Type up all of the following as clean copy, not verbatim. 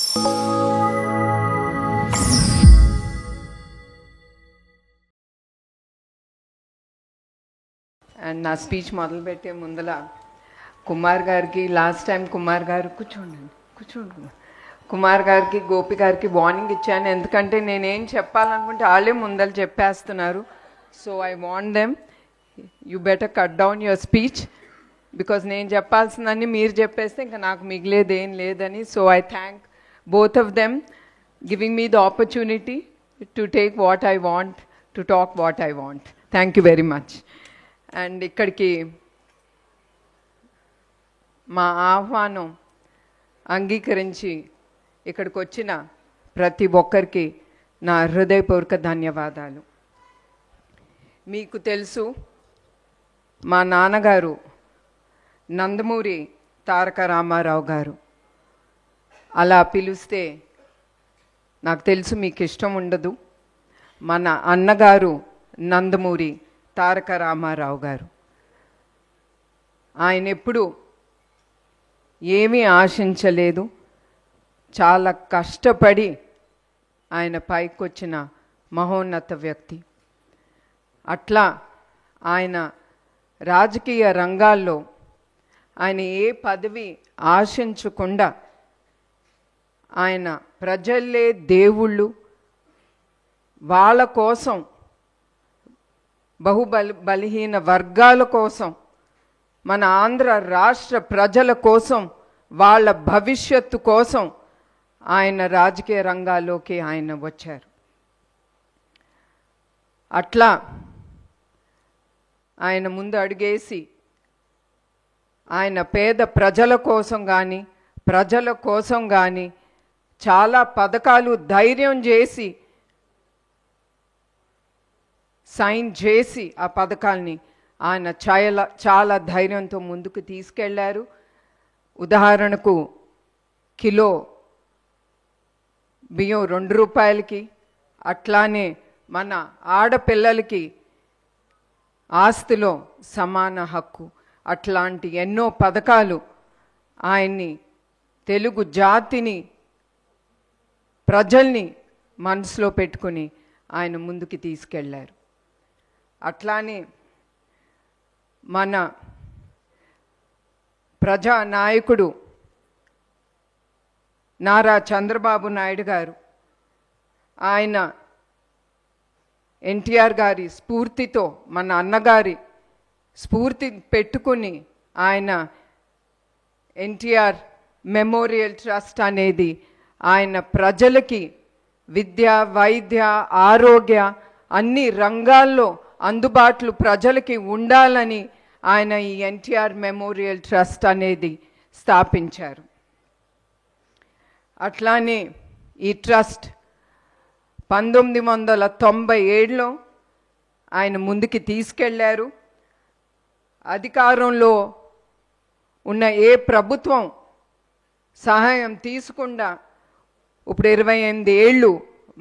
And నా speech మొదలుపెట్టే ముందల కుమార్ గారికి లాస్ట్ టైం కుమార్ గారు కూర్చోండి కుమార్ గారికి గోపి గారికి వార్నింగ్ ఇచ్చాను, ఎందుకంటే నేనేం చెప్పాలనుకుంటే వాళ్ళే ముందర చెప్పేస్తున్నారు. So I want them, you better cut down your speech, because నేను చెప్పాల్సిందని మీరు చెప్పేస్తే ఇంకా నాకు మిగిలేది ఏం లేదని. So I thank both of them giving me the opportunity to take what I want, to talk what I want. Thank you very much. And ఇక్కడికి మా ఆహ్వానం అంగీకరించి ఇక్కడికి వచ్చిన ప్రతి ఒక్కరికి నా హృదయపూర్వక ధన్యవాదాలు. మీకు తెలుసు, మా నాన్నగారు నందమూరి తారక రామారావు గారు. అలా పిలిస్తే నాకు తెలుసు మీకు ఇష్టం ఉండదు. మన అన్నగారు నందమూరి తారక రామారావు గారు. ఆయన ఎప్పుడు ఏమీ ఆశించలేదు, చాలా కష్టపడి ఆయన పైకొచ్చిన మహోన్నత వ్యక్తి. అట్లా ఆయన రాజకీయ రంగాల్లో ఆయన ఏ పదవి ఆశించకుండా ఆయన ప్రజలే దేవుళ్ళు, వాళ్ళ కోసం, బలహీన వర్గాల కోసం, మన ఆంధ్ర రాష్ట్ర ప్రజల కోసం, వాళ్ళ భవిష్యత్తు కోసం ఆయన రాజకీయ రంగాల్లోకి ఆయన వచ్చారు. అట్లా ఆయన ముందు అడుగేసి ఆయన పేద ప్రజల కోసం కానీ చాలా పథకాలు ధైర్యం చేసి సైన్ చేసి ఆ పథకాల్ని ఆయన చాలా ధైర్యంతో ముందుకు తీసుకెళ్లారు. ఉదాహరణకు కిలో బియ్యం 2 రూపాయలకి, అట్లానే మన ఆడపిల్లలకి ఆస్తిలో సమాన హక్కు, అట్లాంటి ఎన్నో పథకాలు ఆయన్ని, తెలుగు జాతిని, ప్రజల్ని మనసులో పెట్టుకుని ఆయన ముందుకు తీసుకెళ్లారు. అట్లానే మన ప్రజానాయకుడు నారా చంద్రబాబు నాయుడు గారు, ఆయన ఎన్టీఆర్ గారి స్ఫూర్తితో, మన అన్నగారి స్ఫూర్తి పెట్టుకుని ఆయన ఎన్టీఆర్ మెమోరియల్ ట్రస్ట్ అనేది ఆయన ప్రజలకి విద్య, వైద్య, ఆరోగ్య అన్ని రంగాల్లో అందుబాటులో ప్రజలకి ఉండాలని ఆయన ఈ ఎన్టీఆర్ మెమోరియల్ ట్రస్ట్ అనేది స్థాపించారు. అట్లానే ఈ ట్రస్ట్ 1997లో ఆయన ముందుకి తీసుకెళ్లారు. అధికారంలో ఉన్న ఏ ప్రభుత్వం సహాయం తీసుకుండా ఇప్పుడు 28 ఏళ్ళు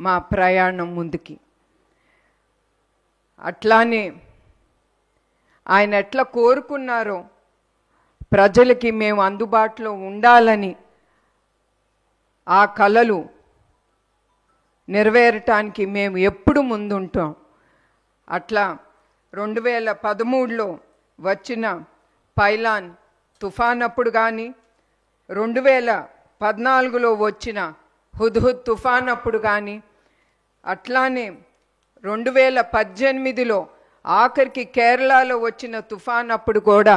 మా ప్రయాణం ముందుకి. అట్లానే ఆయన ఎట్లా కోరుకున్నారో ప్రజలకి మేము అందుబాటులో ఉండాలని, ఆ కలలు నెరవేరటానికి మేము ఎప్పుడు ముందుంటాం. అట్లా 2013లో వచ్చిన పైలాన్ తుఫాన్ అప్పుడు కానీ, 2014లో వచ్చిన హుద్హుద్ తుఫాన్ అప్పుడు కానీ, అట్లానే 2018లో ఆఖరికి కేరళలో వచ్చిన తుఫాన్ అప్పుడు కూడా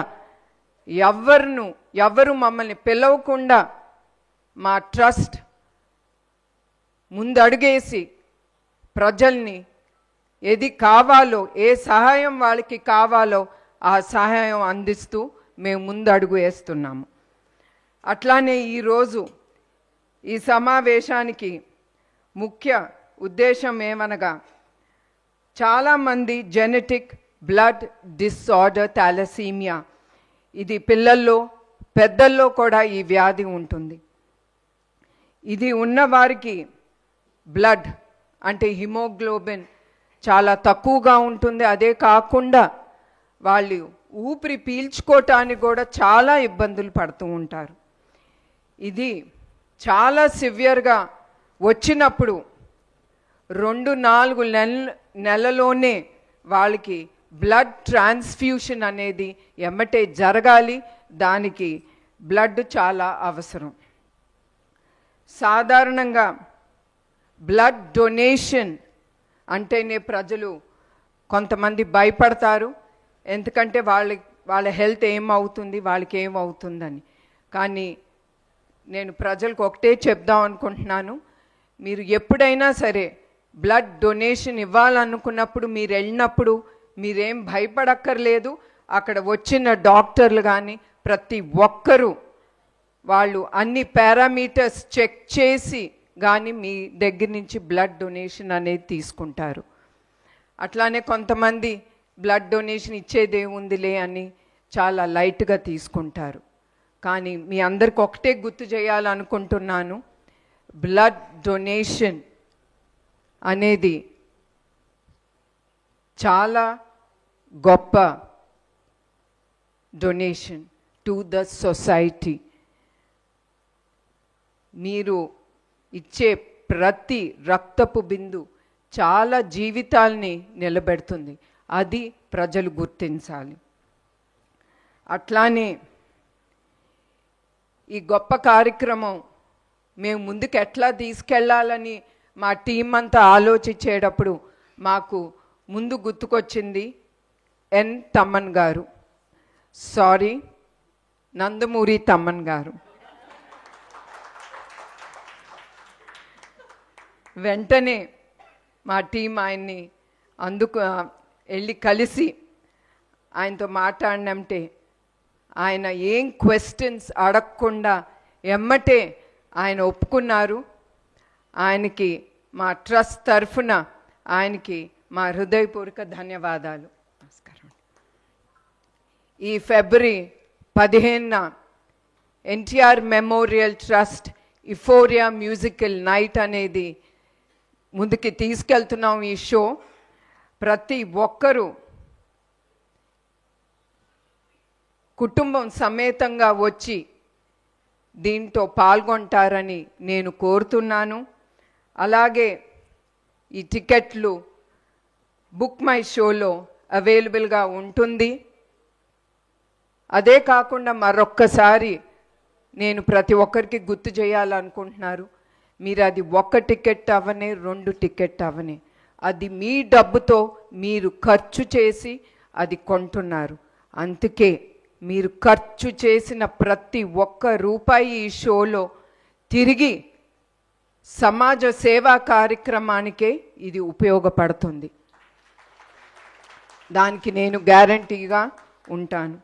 ఎవరు మమ్మల్ని పిలవకుండా మా ట్రస్ట్ ముందడుగేసి ప్రజల్ని ఏది కావాలో, ఏ సహాయం వాళ్ళకి కావాలో ఆ సహాయం అందిస్తూ మేము ముందడుగు వేస్తున్నాము. అట్లానే ఈరోజు ఈ సమావేశానికి ముఖ్య ఉద్దేశం ఏమనగా, చాలామంది జెనెటిక్ బ్లడ్ డిసార్డర్ థాలసీమియా, ఇది పిల్లల్లో పెద్దల్లో కూడా ఈ వ్యాధి ఉంటుంది. ఇది ఉన్నవారికి బ్లడ్ అంటే హిమోగ్లోబిన్ చాలా తక్కువగా ఉంటుంది. అదే కాకుండా వాళ్ళు ఊపిరి పీల్చుకోవటానికి కూడా చాలా ఇబ్బందులు పడుతూ ఉంటారు. ఇది చాలా సివియర్గా వచ్చినప్పుడు 2-4 నెలలోనే వాళ్ళకి బ్లడ్ ట్రాన్స్ఫ్యూషన్ అనేది ఎమ్మటే జరగాలి. దానికి బ్లడ్ చాలా అవసరం. సాధారణంగా బ్లడ్ డొనేషన్ అంటేనే ప్రజలు కొంతమంది భయపడతారు. ఎందుకంటే వాళ్ళ హెల్త్ ఏమవుతుంది, వాళ్ళకి ఏమవుతుందని. కానీ నేను ప్రజలకు ఒకటే చెప్దాం అనుకుంటున్నాను, మీరు ఎప్పుడైనా సరే బ్లడ్ డొనేషన్ ఇవ్వాలనుకున్నప్పుడు మీరు వెళ్ళినప్పుడు మీరేం భయపడక్కర్లేదు. అక్కడ వచ్చిన డాక్టర్లు కానీ ప్రతి ఒక్కరూ వాళ్ళు అన్ని పారామీటర్స్ చెక్ చేసి కానీ మీ దగ్గర నుంచి బ్లడ్ డొనేషన్ అనేది తీసుకుంటారు. అట్లానే కొంతమంది బ్లడ్ డొనేషన్ ఇచ్చేదేముందిలే అని చాలా లైట్గా తీసుకుంటారు. కానీ మీ అందరికి ఒకటే గుర్తు చేయాలనుకుంటున్నాను, బ్లడ్ డొనేషన్ అనేది చాలా గొప్ప డొనేషన్ టు ద సొసైటీ. మీరు ఇచ్చే ప్రతి రక్తపు బిందు చాలా జీవితాల్ని నిలబెడుతుంది. అది ప్రజలు గుర్తించాలి. అట్లానే ఈ గొప్ప కార్యక్రమం మేము ముందుకు ఎట్లా తీసుకెళ్లాలని మా టీం అంతా ఆలోచించేటప్పుడు మాకు ముందు గుర్తుకొచ్చింది ఎన్ తమ్మన్ గారు, సారీ నందమూరి తమ్మన్ గారు. వెంటనే మా టీం ఆయన్ని వెళ్ళి కలిసి ఆయనతో మాట్లాడినంటే ఆయన ఏం క్వశ్చన్స్ అడగకుండా ఎమ్మటే ఆయన ఒప్పుకున్నారు. ఆయనకి మా ట్రస్ట్ తరఫున ఆయనకి మా హృదయపూర్వక ధన్యవాదాలు. నమస్కారం. ఈ ఫిబ్రవరి 15న NTR memorial trust euphoria musical night అనేది ముందుకి తీసుకెళ్తున్నాం. ఈ షో ప్రతి ఒక్కరూ కుటుంబం సమేతంగా వచ్చి దీంతో పాల్గొంటారని నేను కోరుతున్నాను. అలాగే ఈ టికెట్లు బుక్ మై షోలో అవైలబుల్గా ఉంటుంది. అదే కాకుండా మరొక్కసారి నేను ప్రతి ఒక్కరికి గుర్తు చేయాలనుకుంటున్నారు, మీరు అది 1 టికెట్ అవనే 2 టికెట్ అవనే అది మీ డబ్బుతో మీరు ఖర్చు చేసి అది కొంటున్నారు. అందుకే మీరు ఖర్చు చేసిన ప్రతి ఒక్క రూపాయి ఈ షోలో తిరిగి సమాజ సేవా కార్యక్రమానికే ఇది ఉపయోగపడుతుంది. దానికి నేను గ్యారంటీగా ఉంటాను.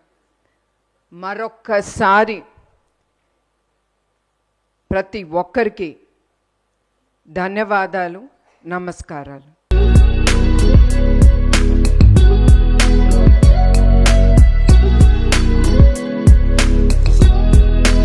మరొక్కసారి ప్రతి ఒక్కరికి ధన్యవాదాలు, నమస్కారాలు.